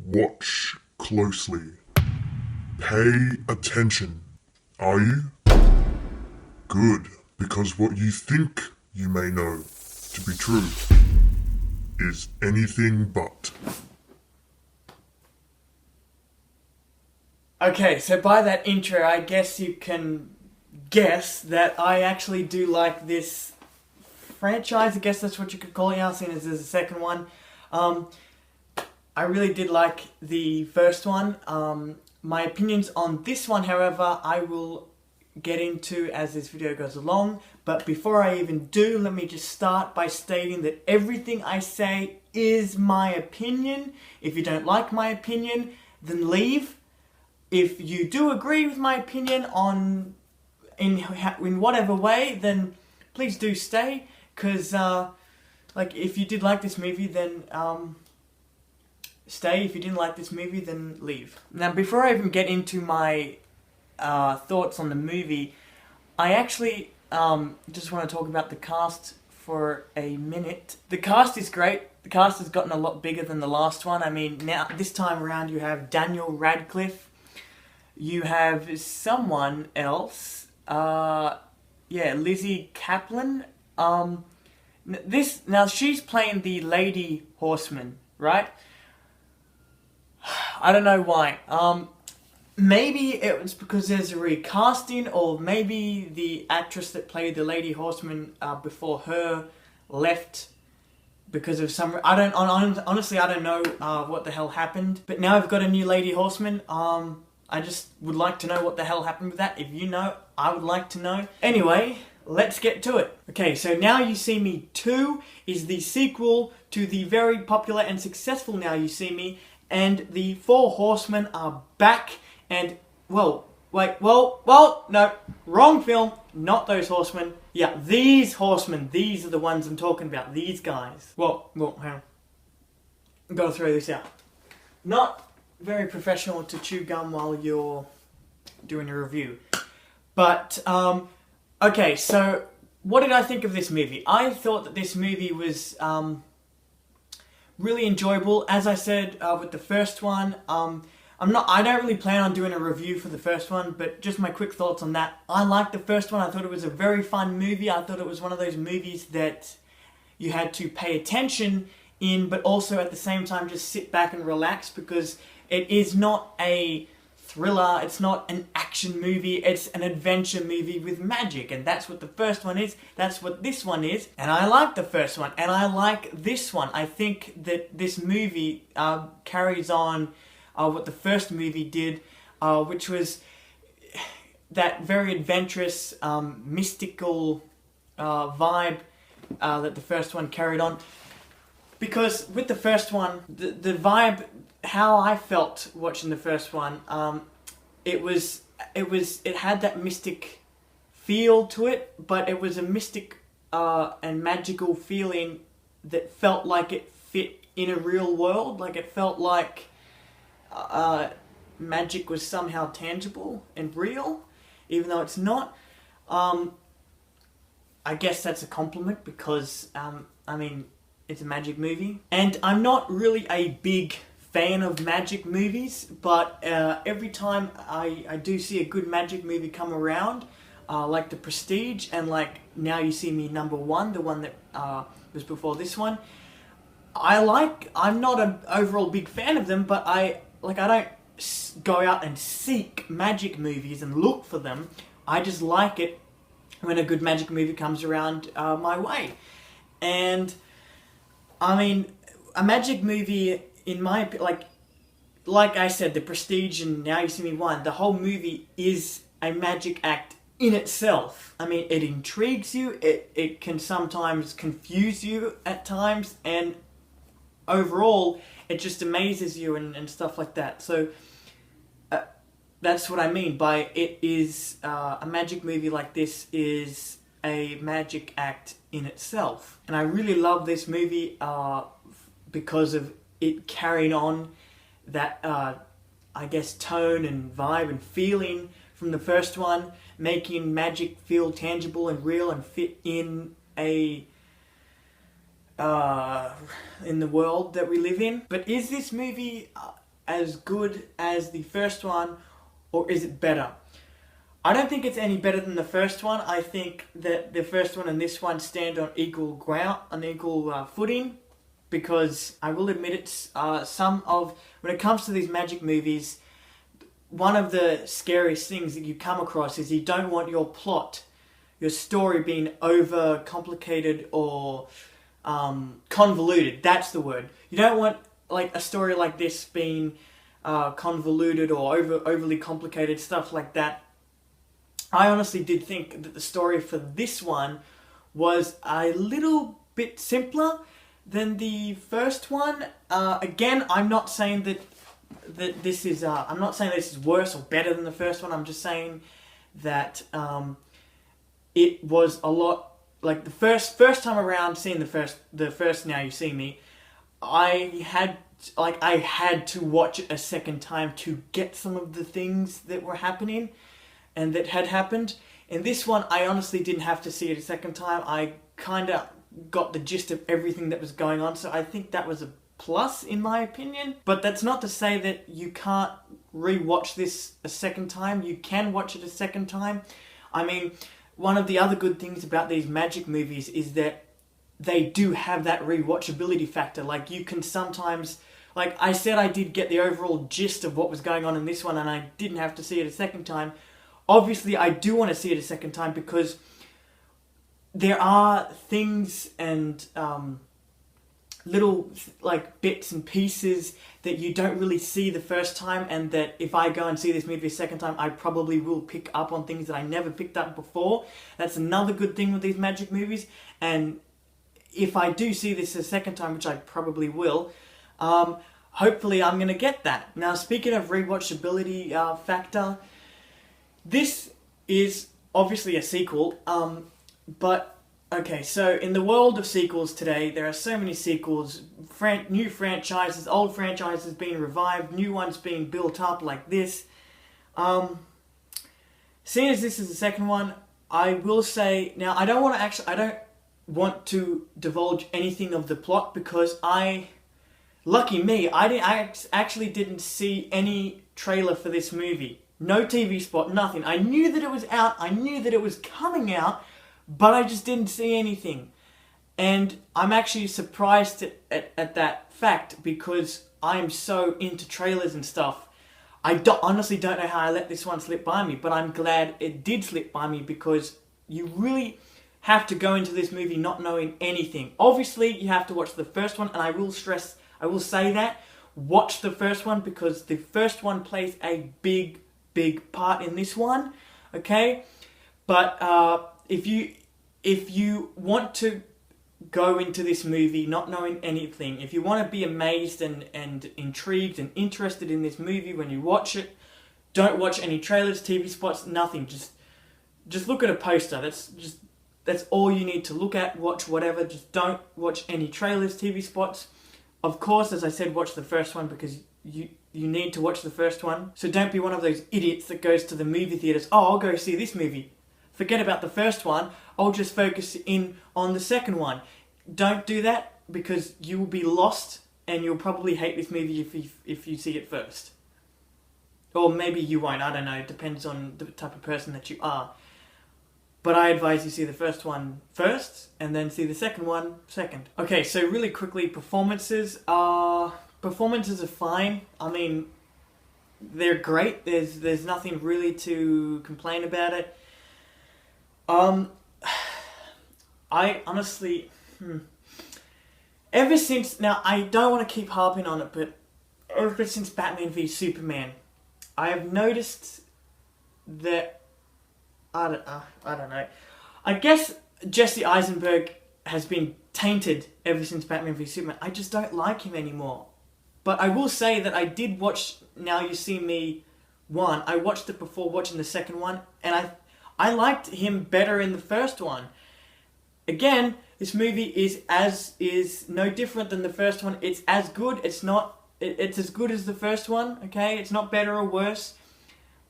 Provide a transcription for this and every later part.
Watch closely. Pay attention. Are you? Good, because what you think you may know to be true is anything but. Okay, so by that intro, I guess you can guess that I actually do like this franchise. I guess that's what you could call it now, seeing as there's a second one. I really did like the first one. My opinions on this one, however, I will get into as this video goes along. But before I even do, let me just start by stating that everything I say is my opinion. If you don't like my opinion, then leave. If you do agree with my opinion in whatever way, then please do stay. Because, if you did like this movie, then stay. If you didn't like this movie, then leave. Now, before I even get into my thoughts on the movie, I actually just want to talk about the cast for a minute. The cast is great. The cast has gotten a lot bigger than the last one. I mean, now this time around you have Daniel Radcliffe. You have someone else. Lizzie Kaplan. Now she's playing the Lady Horseman, right? I don't know why. Maybe it was because there's a recasting, or maybe the actress that played the Lady Horseman before her left because of some. Honestly, I don't know what the hell happened. But now I've got a new Lady Horseman. I just would like to know what the hell happened with that. If you know, I would like to know. Anyway, let's get to it. Okay, so Now You See Me 2 is the sequel to the very popular and successful Now You See Me, and the Four Horsemen are back, and, no, wrong film, not those horsemen. Yeah, these horsemen, these are the ones I'm talking about, these guys. Well, hang on. I've got to throw this out. Not very professional to chew gum while you're doing a review. But, okay, so what did I think of this movie? I thought that this movie was really enjoyable. As I said with the first one, I don't really plan on doing a review for the first one, but just my quick thoughts on that. I liked the first one. I thought it was a very fun movie. I thought it was one of those movies that you had to pay attention in, but also at the same time just sit back and relax, because it is not a thriller, it's not an action movie, it's an adventure movie with magic, and that's what the first one is, that's what this one is, and I like the first one, and I like this one. I think that this movie carries on what the first movie did, which was that very adventurous, mystical vibe that the first one carried on. Because with the first one, the vibe, how I felt watching the first one, it had that mystic feel to it, but it was a mystic and magical feeling that felt like it fit in a real world. Like it felt like magic was somehow tangible and real, even though it's not. I guess that's a compliment, because it's a magic movie, and I'm not really a big fan of magic movies, but every time I do see a good magic movie come around, like The Prestige and like Now You See Me #1, the one that was before this one, I'm not an overall big fan of them, but I don't go out and seek magic movies and look for them. I just like it when a good magic movie comes around my way. And I mean, a magic movie, in my opinion, like I said, The Prestige and Now You See Me 1, the whole movie is a magic act in itself. I mean, it intrigues you, it can sometimes confuse you at times, and overall, it just amazes you and stuff like that. So, that's what I mean by it is, a magic movie like this is a magic act in itself. And I really love this movie because of it carried on that, I guess, tone and vibe and feeling from the first one, making magic feel tangible and real and fit in a in the world that we live in. But is this movie as good as the first one, or is it better? I don't think it's any better than the first one. I think that the first one and this one stand on equal ground, on equal footing, because I will admit it's when it comes to these magic movies, one of the scariest things that you come across is you don't want your plot, your story being over complicated or convoluted. That's the word. You don't want like a story like this being convoluted or overly complicated, stuff like that. I honestly did think that the story for this one was a little bit simpler than the first one. Again, I'm not saying that this is I'm not saying this is worse or better than the first one. I'm just saying that it was a lot like the first time around seeing the first Now You See Me. I had to watch it a second time to get some of the things that were happening and that had happened. In this one, I honestly didn't have to see it a second time. I kind of got the gist of everything that was going on, so I think that was a plus in my opinion. But that's not to say that you can't re-watch this a second time. You can watch it a second time. I mean, one of the other good things about these magic movies is that they do have that rewatchability factor. Like, you can sometimes, like I said, I did get the overall gist of what was going on in this one and I didn't have to see it a second time. Obviously, I do want to see it a second time because there are things and little like bits and pieces that you don't really see the first time, and that if I go and see this movie a second time, I probably will pick up on things that I never picked up before. That's another good thing with these magic movies. And if I do see this a second time, which I probably will, hopefully I'm going to get that. Now, speaking of rewatchability factor, this is obviously a sequel, but okay, so in the world of sequels today, there are so many sequels, new franchises, old franchises being revived, new ones being built up like this. Seeing as this is the second one, I will say, now I don't want to divulge anything of the plot because lucky me, I actually didn't see any trailer for this movie. No TV spot, nothing. I knew that it was out, I knew that it was coming out, but I just didn't see anything. And I'm actually surprised at that fact because I am so into trailers and stuff. I honestly don't know how I let this one slip by me, but I'm glad it did slip by me because you really have to go into this movie not knowing anything. Obviously, you have to watch the first one, and I will say that. Watch the first one because the first one plays a big part in this one, okay? But if you want to go into this movie not knowing anything, if you want to be amazed and intrigued and interested in this movie when you watch it, don't watch any trailers, TV spots, nothing. Just look at a poster. That's all you need to look at. Watch whatever. Just don't watch any trailers, TV spots. Of course, as I said, watch the first one because you need to watch the first one. So don't be one of those idiots that goes to the movie theaters. Oh, I'll go see this movie. Forget about the first one. I'll just focus in on the second one. Don't do that because you will be lost and you'll probably hate this movie if you see it first. Or maybe you won't. I don't know. It depends on the type of person that you are. But I advise you see the first one first and then see the second one second. Okay, so really quickly, performances are fine. I mean, they're great. There's nothing really to complain about it. I honestly, ever since, now I don't want to keep harping on it, but ever since Batman v Superman, I have noticed that, I don't know, I guess Jesse Eisenberg has been tainted ever since Batman v Superman. I just don't like him anymore. But I will say that I did watch Now You See Me 1. I watched it before watching the second one, and I liked him better in the first one. Again, this movie is no different than the first one. It's as good. It's as good as the first one. Okay, it's not better or worse.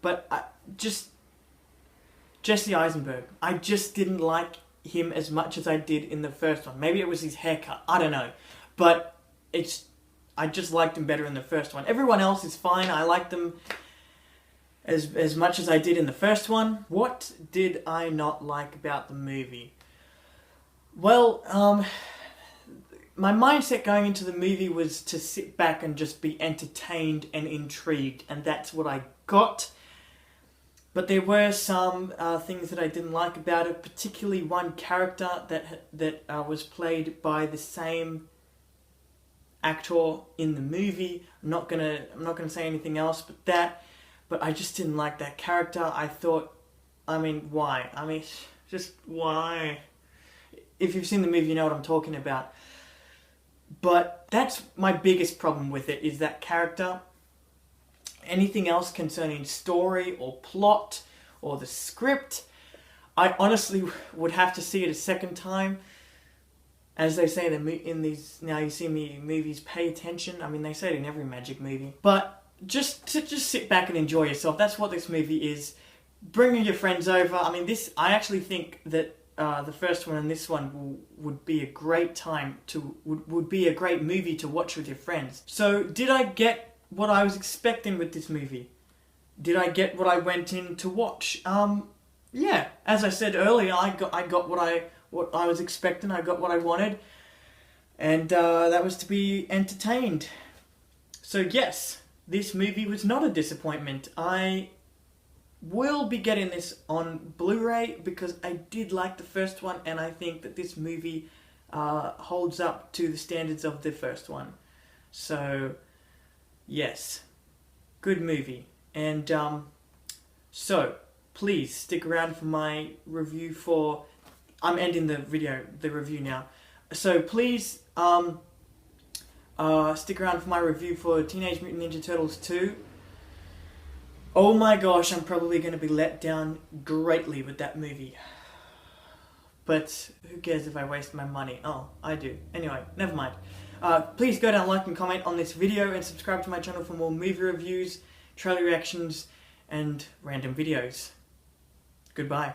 But Jesse Eisenberg, I just didn't like him as much as I did in the first one. Maybe it was his haircut. I don't know, but I just liked them better in the first one. Everyone else is fine. I like them as much as I did in the first one. What did I not like about the movie? Well, my mindset going into the movie was to sit back and just be entertained and intrigued, and that's what I got. But there were some things that I didn't like about it, particularly one character that was played by the same actor in the movie. I'm not gonna say anything else but I just didn't like that character. I thought, why? Just why? If you've seen the movie, you know what I'm talking about. But that's my biggest problem with it, is that character. Anything else concerning story or plot or the script, I honestly would have to see it a second time. As they say in these Now You See Me movies, pay attention. They say it in every magic movie. But just sit back and enjoy yourself. That's what this movie is. Bring your friends over. I actually think that the first one and this one would be a great would be a great movie to watch with your friends. So, did I get what I was expecting with this movie? Did I get what I went in to watch? Yeah. As I said earlier, I got what I was expecting. I got what I wanted, and that was to be entertained. So yes, this movie was not a disappointment. I will be getting this on Blu-ray because I did like the first one, and I think that this movie holds up to the standards of the first one. So yes, good movie. And so please stick around for my review for... I'm ending the review now. So please stick around for my review for Teenage Mutant Ninja Turtles 2. Oh my gosh, I'm probably going to be let down greatly with that movie. But who cares if I waste my money? Oh, I do. Anyway, never mind. Please go down, like and comment on this video, and subscribe to my channel for more movie reviews, trailer reactions, and random videos. Goodbye.